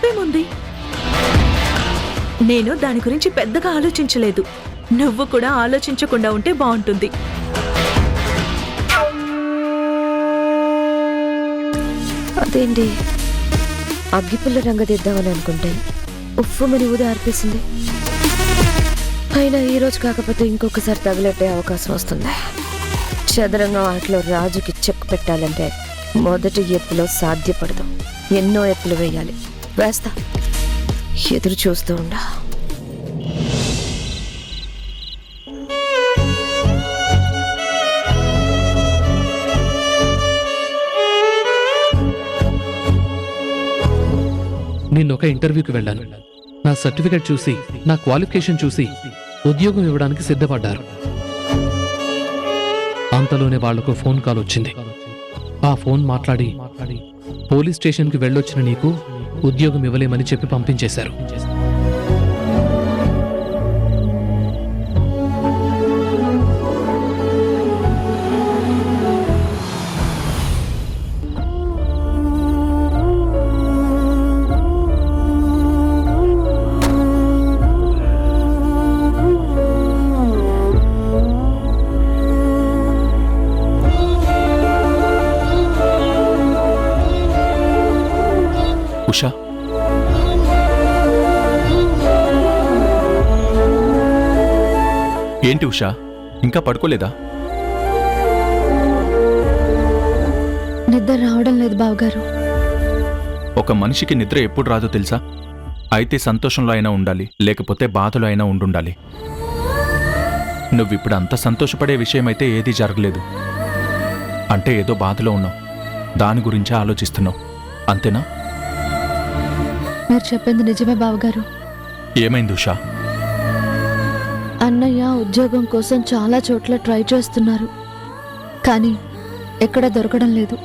తప్పేముంది? నేను దాని గురించి పెద్దగా ఆలోచించలేదు. నువ్వు కూడా ఆలోచించకుండా ఉంటే బాగుంటుంది. అదేంటి, అగ్గిపుల్ల రంగదిద్దామని అనుకుంటే ఉఫ్ఫుమని ఊది ఆర్పేసింది. అయినా ఈ రోజు కాకపోతే ఇంకొకసారి తగిలెట్టే అవకాశం వస్తుంది. చదరంగం ఆటలో రాజుకి చెక్ పెట్టాలంటే మొదటి ఎత్తులో సాధ్యపడదు. ఎన్నో ఎత్తులు వేయాలి. వేస్తా, ఎదురు చూస్తూ ఉండా. నిన్నొక ఇంటర్వ్యూకి వెళ్ళాను. నా సర్టిఫికెట్ చూసి, నా క్వాలిఫికేషన్ చూసి ఉద్యోగం ఇవ్వడానికి సిద్ధపడ్డారు. అంతలోనే వాళ్లకు ఫోన్ కాల్ వచ్చింది. ఆ ఫోన్ మాట్లాడి పోలీస్ స్టేషన్కి వెళ్ళొచ్చిన నీకు ఉద్యోగం ఇవ్వలేమని చెప్పి పంపించేశారు. ఉషా, ఏంటి ఉషా, ఇంకా పడుకోలేదా? నిద్ర రావడం లేదు బావగారు. ఒక మనిషికి నిద్ర ఎప్పుడు రాదో తెలుసా? అయితే సంతోషంలో అయినా ఉండాలి, లేకపోతే బాధలో అయినా ఉండాలి. నువ్విప్పుడు అంత సంతోషపడే విషయం అయితే ఏదీ జరగలేదు. అంటే ఏదో బాధలో ఉన్నావు, దాని గురించే ఆలోచిస్తున్నావు, అంతేనా? మీరు చెప్పింది నిజమే బావగారు. ఏమైంది ఉషా? అన్నయ్య ఉద్యోగం కోసం చాలా చోట్ల ట్రై చేస్తున్నారు, కానీ ఎక్కడ దొరకడం లేదు.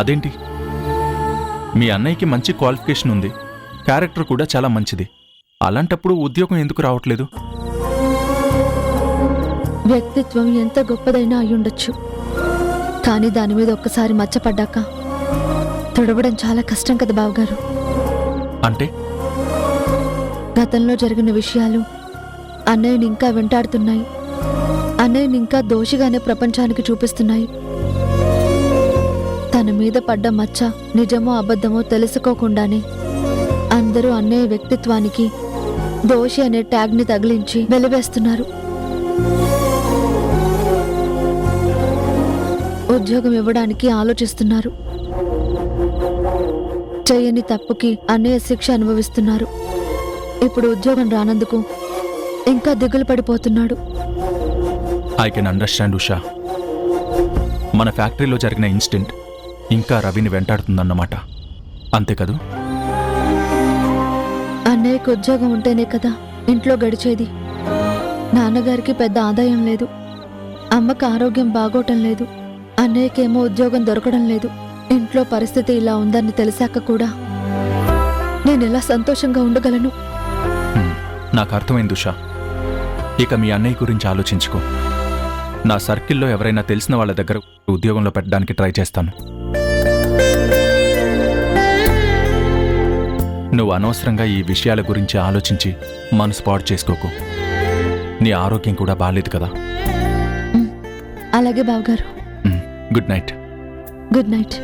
అదేంటి? మీ అన్నయ్యకి మంచి క్వాలిఫికేషన్ ఉంది, క్యారెక్టర్ కూడా చాలా మంచిది. అలాంటప్పుడు ఉద్యోగం ఎందుకు రావట్లేదు? వ్యక్తిత్వం ఎంత గొప్పదైనా అయ్యుండొచ్చు, కానీ దాని మీద ఒక్కసారి మచ్చపడ్డాక తొడవడం చాలా కష్టం కదా బావగారు. అంటే గతంలో జరిగిన విషయాలు అన్నయ్యని ఇంకా వెంటాడుతున్నాయి. అన్నయ్యని ఇంకా దోషిగానే ప్రపంచానికి చూపిస్తున్నాయి. తన మీద పడ్డ మచ్చ నిజమో అబద్ధమో తెలుసుకోకుండానే అందరూ అన్నయ్య వ్యక్తిత్వానికి దోషి అనే ట్యాగ్ని తగిలించి వెలివేస్తున్నారు. ఉద్యోగం ఇవ్వడానికి ఆలోచిస్తున్నారు. చేయని తప్పుకి అన్నయ్య శిక్ష అనుభవిస్తున్నారు. ఇప్పుడు ఉద్యోగం రానందుకు ఇంకా దిగులు పడిపోతున్నాడు. I can understand Usha. మన ఫ్యాక్టరీలో జరిగిన ఇన్సిడెంట్ ఇంకా రవిని వెంటాడుతుందన్నమాట, అంతే కదూ? అన్నయ్యకు ఉద్యోగం ఉంటేనే కదా ఇంట్లో గడిచేది. నాన్నగారికి పెద్ద ఆదాయం లేదు, అమ్మకు ఆరోగ్యం బాగోటం లేదు, అన్నయ్యకేమో ఉద్యోగం దొరకడం లేదు. ఇంట్లో పరిస్థితి ఇలా ఉందని తెలిసాక కూడా నేనెలా సంతోషంగా ఉండగలను? నాకు అర్థమైంది ఉషా. ఇక మీ అన్నయ్య గురించి ఆలోచించుకో. నా సర్కిల్లో ఎవరైనా తెలిసిన వాళ్ళ దగ్గర ఉద్యోగంలో పెట్టడానికి ట్రై చేస్తాను. నువ్వు అనవసరంగా ఈ విషయాల గురించి ఆలోచించి మనసు పాడు చేసుకోకు. నీ ఆరోగ్యం కూడా బాలేదు కదా. అలాగే బావగారు. Good night. Good night.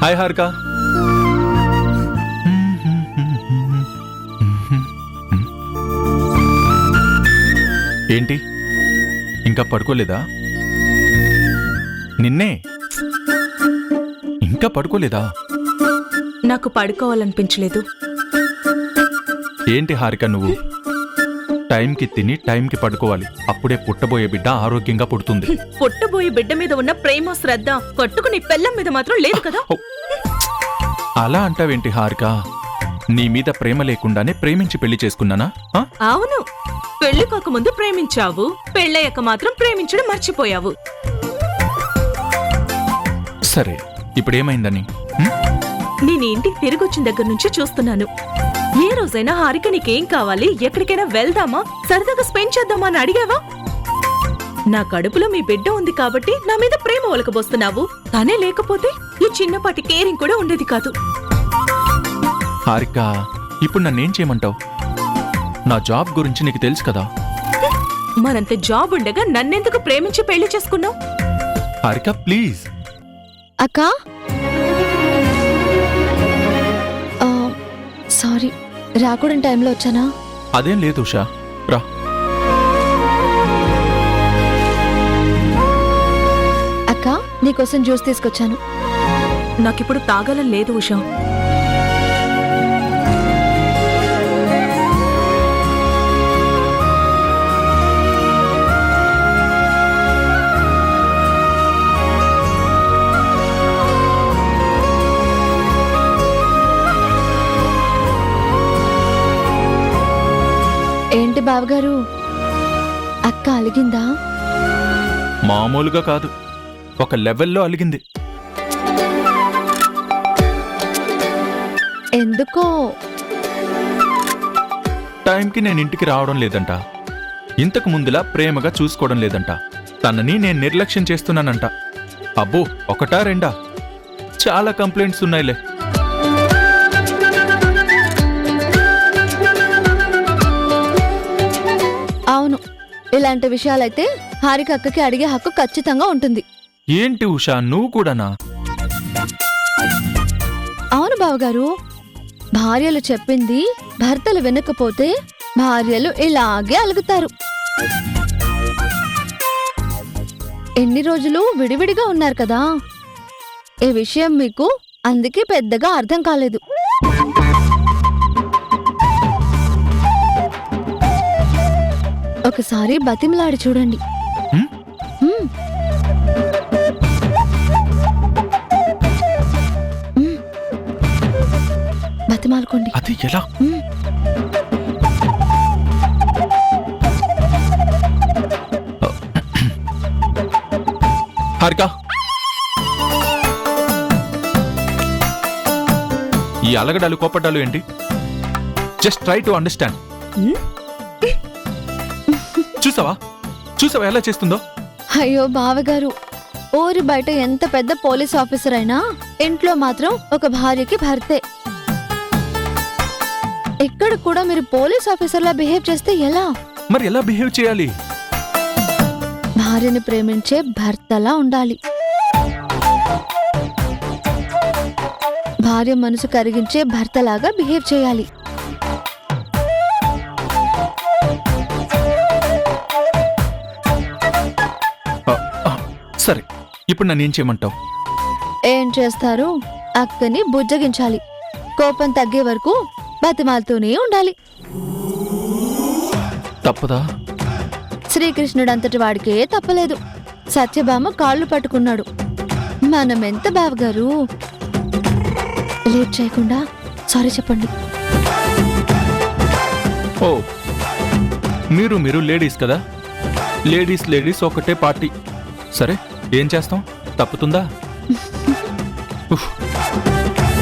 Hi Harika. ఏంటి ఇంకా పడుకోలేదా? నిన్నే ఇంకా పడుకోలేదా? నాకు పడుకోవాలనిపించలేదు. ఏంటి హారిక నువ్వు? టైంకి తిని టైంకి పడుకోవాలి, అప్పుడే పుట్టబోయే బిడ్డ ఆరోగ్యంగా పుడుతుంది. పుట్టబోయే బిడ్డ మీద ఉన్న ప్రేమ శ్రద్ధ కొట్టుకుని పెళ్ళం మీద మాత్రం లేదు కదా. అలా అంటావేంటి హారిక? నీ మీద ప్రేమ లేకుండానే ప్రేమించి పెళ్లి చేసుకున్నానా? అవును, పెళ్లి కాకముందు ప్రేమించావు, పెళ్ళయ్యాక మాత్రం ప్రేమించడం మర్చిపోయావు. సరే, ఇప్పుడేమైందని? నేను ఇంటికి తిరిగి వచ్చిన దగ్గర నుంచి చూస్తున్నాను. ఏ రోజైనా హారిక నీకేం కావాలి, ఎక్కడికైనా వెళ్దామా, సరదాగా స్పెండ్ చేద్దామా అని అడిగావా? నా కడుపులో మీ బిడ్డ ఉంది కాబట్టి నా మీద ప్రేమ ఒలకబోస్తున్నావు. తనే లేకపోతే ఈ చిన్నపాటి కేరింగ్ కూడా ఉండేది కాదు. హారిక, ఇప్పుడు నన్నేం చేయమంటావు? నా జాబ్ గురించి నీకు తెలుసు కదా. మనంత జాబ్ ఉండగా నన్నెందుకు ప్రేమించి పెళ్లి చేసుకున్నావు? హారిక ప్లీజ్. అక్క, సారీ, రాకూడని టైంలో వచ్చానా? అదేం లేదు ఉషా, రా. అక్క, నీకోసం జ్యూస్ తీసుకొచ్చాను. నాకిప్పుడు తాగాలని లేదు ఉషా. ఏంటి బావగారు, అక్క అలిగిందా? మామూలుగా కాదు, ఒక లెవెల్లో అలిగింది. ఎందుకో టైంకి నేను ఇంటికి రావడం లేదంట, ఇంతకు ముందులా ప్రేమగా చూసుకోవడం లేదంట, తనని నేను నిర్లక్ష్యం చేస్తున్నానంట. అబ్బో, ఒకటా రెండా, చాలా కంప్లైంట్స్ ఉన్నాయిలే. అవును, ఇలాంటి విషయాలైతే హారిక అక్కకి అడిగే హక్కు ఖచ్చితంగా ఉంటుంది. ఏంటి ఉషా, నువ్వు కూడానా? అవును బావగారు, భార్యలు చెప్పింది భర్తలు వినకపోతే భార్యలు ఇలాగే అలుగుతారు. ఎన్ని రోజులు విడివిడిగా ఉన్నారు కదా, ఈ విషయం మీకు అందుకే పెద్దగా అర్థం కాలేదు. ఒకసారి బతిమలాడి చూడండి. హ్మ్? హ్మ్. హ్మ్. బతిమాలుకోండి. అది ఎలా? హ్మ్. హారిక, ఈ అలగడాలు కోపడ్డాలు ఏంటి? Just try to understand. చూసావా చూసావా ఎలా చేస్తుందో? అయ్యో బావగారు, ఊరి బయట ఎంత పెద్ద పోలీస్ ఆఫీసర్ అయినా ఇంట్లో మాత్రం ఒక భార్యకి భర్తే. ఇక్కడ కూడా మీరు పోలీస్ ఆఫీసర్లా బిహేవ్ చేస్తే ఎలా? మరి ఎలా బిహేవ్ చేయాలి? భార్యని ప్రేమించే భర్తలా ఉండాలి. భార్య మనసు కరిగించే భర్తలాగా బిహేవ్ చేయాలి. సరే, ఇప్పుడు నన్ను ఏం చేయమంటావు? ఏం చేస్తారు? అక్కని బుజ్జగించాలి. కోపం తగ్గే వరకు బతిమాలుతూనే ఉండాలి. తప్పదా? శ్రీకృష్ణుడంతటి వాడికే తప్పలేదు. సత్యభామ కాళ్ళు పట్టుకున్నాడు. మనమెంత బావగారు? లేట్ చేయకుండా సారీ చెప్పండి. ఓ, మీరు లేడీస్ కదా, లేడీస్ ఒకటే పార్టీ. సరే, ఏం చేస్తాం? తప్పుతుందా? ఉఫ్.